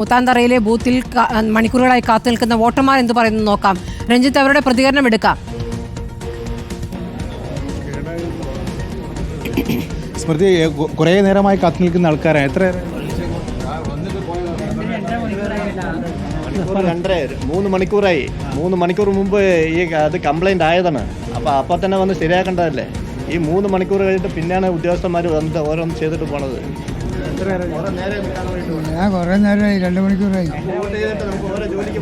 മുത്താന്തറയിലെ ബൂത്തിൽ മണിക്കൂറുകളായി കാത്തുനിൽക്കുന്ന വോട്ടർമാർ എന്ത് പറയുന്നു നോക്കാം. രഞ്ജിത്ത്, അവരുടെ പ്രതികരണം എടുക്കാം. സ്മൃതി, കുറേ നേരമായി കാത്തു നിൽക്കുന്ന ആൾക്കാരാണ്. എത്ര 3 മണിക്കൂറായി. 3 മണിക്കൂർ മുമ്പ് അത് കംപ്ലൈന്റ് ആയതാണ്. അപ്പോൾ തന്നെ വന്ന് ശരിയാക്കേണ്ടതല്ലേ. ഈ 3 മണിക്കൂർ കഴിഞ്ഞിട്ട് പിന്നെയാണ് ഉദ്യോഗസ്ഥന്മാർ വന്നിട്ട് ഓരോന്ന് ചെയ്തിട്ട് പോണത്. ഞാൻ കുറേ നേരമായി, 2 മണിക്കൂറായി. 2 മണിക്കൂർ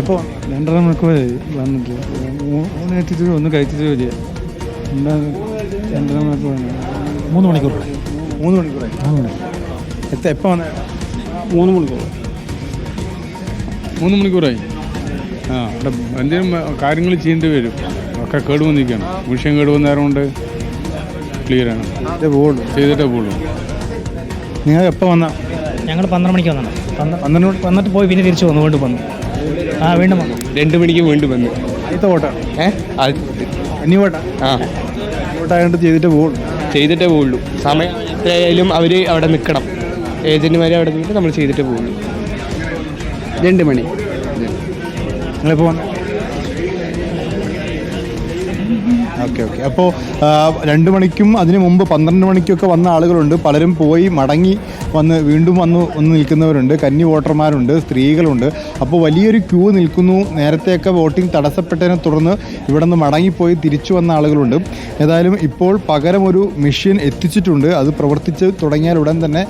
ഇപ്പോൾ 2.5 മണിക്കൂറായി വന്നിട്ട്. 3 എത്തിയിട്ട് ഒന്ന് കഴിച്ചിട്ട് വരിക. എന്താ 2.5 മണിക്കൂർ? 3 മണിക്കൂറായി. 3 മണിക്കൂറായി. എപ്പോൾ വന്ന? 3 മണിക്കൂർ. 3 മണിക്കൂറായി. എന്തെങ്കിലും കാര്യങ്ങൾ ചെയ്യേണ്ടി വരും. ഒക്കെ കേടുവന്നിരിക്കുകയാണ്. വിഷയം കേടുവന്നേരം കൊണ്ട് ക്ലിയറാണ്. ചെയ്തിട്ടേ പോകുള്ളൂ. നിങ്ങൾ എപ്പോൾ വന്ന? ഞങ്ങൾ 12 മണിക്ക് വന്നാണ്. 12 വന്നിട്ട് പോയി പിന്നെ തിരിച്ചു വന്നു. വീണ്ടും വന്നു. വീണ്ടും വന്നു. 2 മണിക്ക് വീണ്ടും വന്നു. ആദ്യത്തെ വോട്ടാണ്. ഇനി വോട്ടാണ്. വോട്ടായതുകൊണ്ട് ചെയ്തിട്ടേ പോകുള്ളൂ. സമയം എത്രയായാലും അവർ അവിടെ നിൽക്കണം. ഏജന്റുമാരെ അവിടെ നിന്നിട്ട് നമ്മൾ ചെയ്തിട്ടേ പോകുള്ളൂ. 2 മണി. നിങ്ങളിപ്പോൾ വന്ന? ഓക്കെ. അപ്പോൾ 2 മണിക്കും അതിന് മുമ്പ് 12 മണിക്കൊക്കെ വന്ന ആളുകളുണ്ട്. പലരും പോയി മടങ്ങി വീണ്ടും വന്ന് നിൽക്കുന്നവരുണ്ട്. കന്നി വോട്ടർമാരുണ്ട്, സ്ത്രീകളുണ്ട്. അപ്പോൾ വലിയൊരു ക്യൂ നിൽക്കുന്നു. നേരത്തെയൊക്കെ വോട്ടിംഗ് തടസ്സപ്പെട്ടതിനെ തുടർന്ന് ഇവിടെ നിന്ന് മടങ്ങിപ്പോയി തിരിച്ചു വന്ന ആളുകളുണ്ട്. ഏതായാലും ഇപ്പോൾ പകരം ഒരു മെഷീൻ എത്തിച്ചിട്ടുണ്ട്. അത് പ്രവർത്തിച്ച് തുടങ്ങിയാൽ ഉടൻ തന്നെ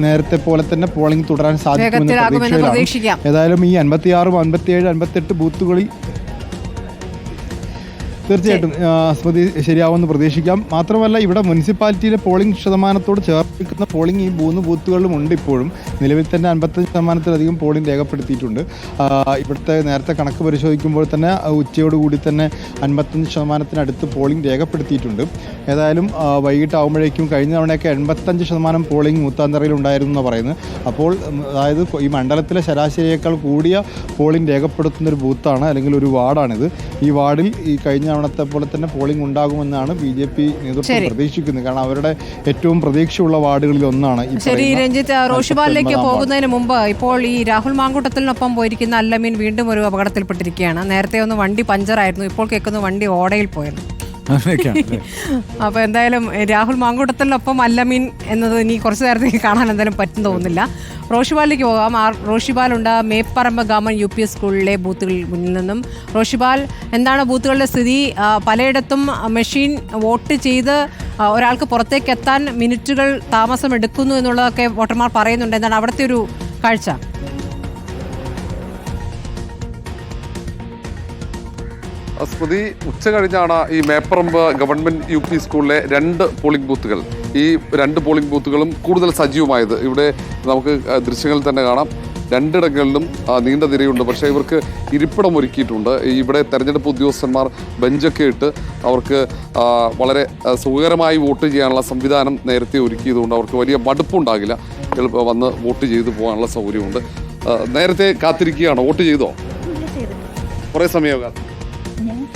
നേരത്തെ പോലെ തന്നെ പോളിംഗ് തുടരാൻ സാധിക്കുമെന്ന് പ്രതീക്ഷയിലാണ്. ഏതായാലും ഈ 56, 57, 58 ബൂത്തുകളിൽ തീർച്ചയായിട്ടും സ്മൃതി ശരിയാവുമെന്ന് പ്രതീക്ഷിക്കാം. മാത്രമല്ല, ഇവിടെ മുനിസിപ്പാലിറ്റിയിലെ പോളിംഗ് ശതമാനത്തോട് ചേർന്നിരിക്കുന്ന പോളിംഗ് ഈ 3 ബൂത്തുകളിലും ഉണ്ട്. ഇപ്പോഴും നിലവിൽ തന്നെ 55% പോളിംഗ് രേഖപ്പെടുത്തിയിട്ടുണ്ട്. ഇവിടുത്തെ നേരത്തെ കണക്ക് പരിശോധിക്കുമ്പോൾ തന്നെ ഉച്ചയോടുകൂടി തന്നെ 55% പോളിംഗ് രേഖപ്പെടുത്തിയിട്ടുണ്ട്. ഏതായാലും വൈകിട്ടാകുമ്പോഴേക്കും കഴിഞ്ഞ തവണയൊക്കെ 85% പോളിംഗ് മുത്താന്തറയിൽ ഉണ്ടായിരുന്നു എന്ന് പറയുന്നത്. അപ്പോൾ അതായത് ഈ മണ്ഡലത്തിലെ ശരാശരിയേക്കാൾ കൂടിയ പോളിംഗ് രേഖപ്പെടുത്തുന്ന ഒരു ബൂത്താണ്, അല്ലെങ്കിൽ ഒരു വാർഡാണിത്. ഈ വാർഡിൽ ഈ കഴിഞ്ഞ തവണത്തെ പോലെ തന്നെ പോളിംഗ് ഉണ്ടാകുമെന്നാണ് BJP നേതൃത്വം പ്രതീക്ഷിക്കുന്നത്. കാരണം അവരുടെ ഏറ്റവും പ്രതീക്ഷയുള്ള വാർഡുകളിൽ ഒന്നാണ്. ശരി രഞ്ജിത്ത്, റോഷിബാലിലേക്ക് പോകുന്നതിന് മുമ്പ് ഇപ്പോൾ ഈ രാഹുൽ മാങ്കൂട്ടത്തിനൊപ്പം പോയിരിക്കുന്ന അല്ലമീൻ വീണ്ടും ഒരു അപകടത്തിൽപ്പെട്ടിരിക്കുകയാണ്. നേരത്തെ ഒന്ന് വണ്ടി പഞ്ചറായിരുന്നു, ഇപ്പോൾ കേൾക്കുന്ന വണ്ടി ഓടയിൽ പോയത്. അപ്പോൾ എന്തായാലും രാഹുൽ മാങ്കൂട്ടത്തിനൊപ്പം അല്ലമീൻ എന്നത് ഇനി കുറച്ച് നേരത്തേക്ക് കാണാൻ എന്തായാലും പറ്റും തോന്നുന്നില്ല. റോഷിബാലിലേക്ക് പോകാം. റോഷിബാലുണ്ട് മേപ്പറമ്പ് ഗവൺമെൻറ് UP സ്കൂളിലെ ബൂത്തുകളിൽ മുന്നിൽ നിന്നും. റോഷിബാൽ, എന്താണ് ബൂത്തുകളുടെ സ്ഥിതി? പലയിടത്തും മെഷീൻ വോട്ട് ചെയ്ത് ഒരാൾക്ക് പുറത്തേക്ക് എത്താൻ മിനിറ്റുകൾ താമസം എടുക്കുന്നു എന്നുള്ളതൊക്കെ വോട്ടർമാർ പറയുന്നുണ്ട്. എന്താണ് അവിടുത്തെ ഒരു കാഴ്ച? സ്മൃതി, ഉച്ച കഴിഞ്ഞാണ് ഈ മേപ്പറമ്പ് ഗവൺമെൻറ് UP സ്കൂളിലെ 2 പോളിംഗ് ബൂത്തുകൾ, ഈ 2 പോളിംഗ് ബൂത്തുകളും കൂടുതൽ സജീവമായത്. ഇവിടെ നമുക്ക് ദൃശ്യങ്ങളിൽ തന്നെ കാണാം. 2 ഇടങ്ങളിലും നീണ്ട നിരയുണ്ട്. പക്ഷേ ഇവർക്ക് ഇരിപ്പിടം ഒരുക്കിയിട്ടുണ്ട്. ഇവിടെ തെരഞ്ഞെടുപ്പ് ഉദ്യോഗസ്ഥന്മാർ ബെഞ്ചൊക്കെ ഇട്ട് അവർക്ക് വളരെ സുഖകരമായി വോട്ട് ചെയ്യാനുള്ള സംവിധാനം നേരത്തെ ഒരുക്കിയതുകൊണ്ട് അവർക്ക് വലിയ മടുപ്പുണ്ടാകില്ല. എളുപ്പം വന്ന് വോട്ട് ചെയ്ത് പോകാനുള്ള സൗകര്യമുണ്ട്. നേരത്തെ കാത്തിരിക്കുകയാണോ? വോട്ട് ചെയ്തോ? കുറേ സമയം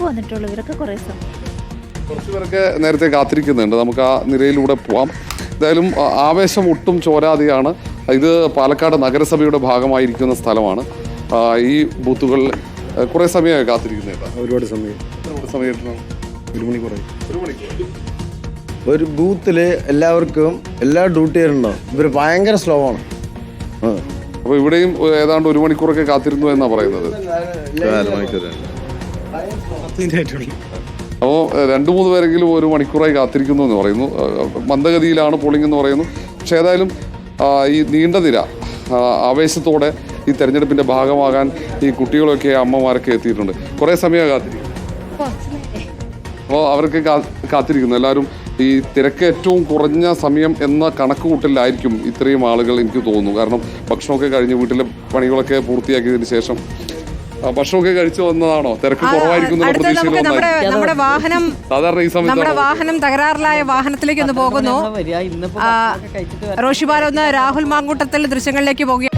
വന്നിട്ടുള്ളൂ. ഇവരൊക്കെ കുറച്ച് പേരൊക്കെ നേരത്തെ കാത്തിരിക്കുന്നുണ്ട്. നമുക്ക് ആ നിരയിലൂടെ പോവാം. എന്തായാലും ആവേശം ഒട്ടും ചോരാതെയാണ്. ഇത് പാലക്കാട് നഗരസഭയുടെ ഭാഗമായിരിക്കുന്ന സ്ഥലമാണ്. ഈ ബൂത്തുകളിൽ കുറേ സമയമായി കാത്തിരിക്കുന്നുണ്ട്. ഒരുപാട് സമയം. 1 മണിക്കൂറായി. 1 മണിക്കൂർ. ഒരു ബൂത്തിൽ എല്ലാവർക്കും എല്ലാ ഡ്യൂട്ടികളുണ്ടാവും. ഇവർ ഭയങ്കര സ്ലോ ആണ്. അപ്പോൾ ഇവിടെയും ഏതാണ്ട് 1 മണിക്കൂറൊക്കെ കാത്തിരുന്നു എന്നാണ് പറയുന്നത്. അപ്പോൾ 2-3 പേരെങ്കിലും 1 മണിക്കൂറായി കാത്തിരിക്കുന്നു എന്ന് പറയുന്നു. മന്ദഗതിയിലാണ് പോളിംഗ് എന്ന് പറയുന്നു. പക്ഷേ ഏതായാലും ഈ നീണ്ട നിര ആവേശത്തോടെ ഈ തെരഞ്ഞെടുപ്പിൻ്റെ ഭാഗമാകാൻ ഈ കുട്ടികളൊക്കെ അമ്മമാരൊക്കെ എത്തിയിട്ടുണ്ട്. കുറേ സമയം കാത്തിരിക്കും. അപ്പോൾ അവർക്ക് കാത്തിരിക്കുന്നു. എല്ലാവരും ഈ തിരക്ക് ഏറ്റവും കുറഞ്ഞ സമയം എന്ന കണക്കുകൂട്ടലിലായിരിക്കും ഇത്രയും ആളുകൾ എനിക്ക് തോന്നുന്നു. കാരണം ഭക്ഷണമൊക്കെ കഴിഞ്ഞ് വീട്ടിലെ പണികളൊക്കെ പൂർത്തിയാക്കിയതിന് ശേഷം ഭക്ഷണമൊക്കെ കഴിച്ചു വന്നതാണോ? തിരക്ക് കുറവായിരിക്കും. നമ്മുടെ വാഹനം തകരാറിലായ വാഹനത്തിലേക്ക് ഒന്ന് പോകുന്നു. റോഷിബാൽ, ഒന്ന് രാഹുൽ മാങ്കൂട്ടത്തിൽ ദൃശ്യങ്ങളിലേക്ക് പോകുക.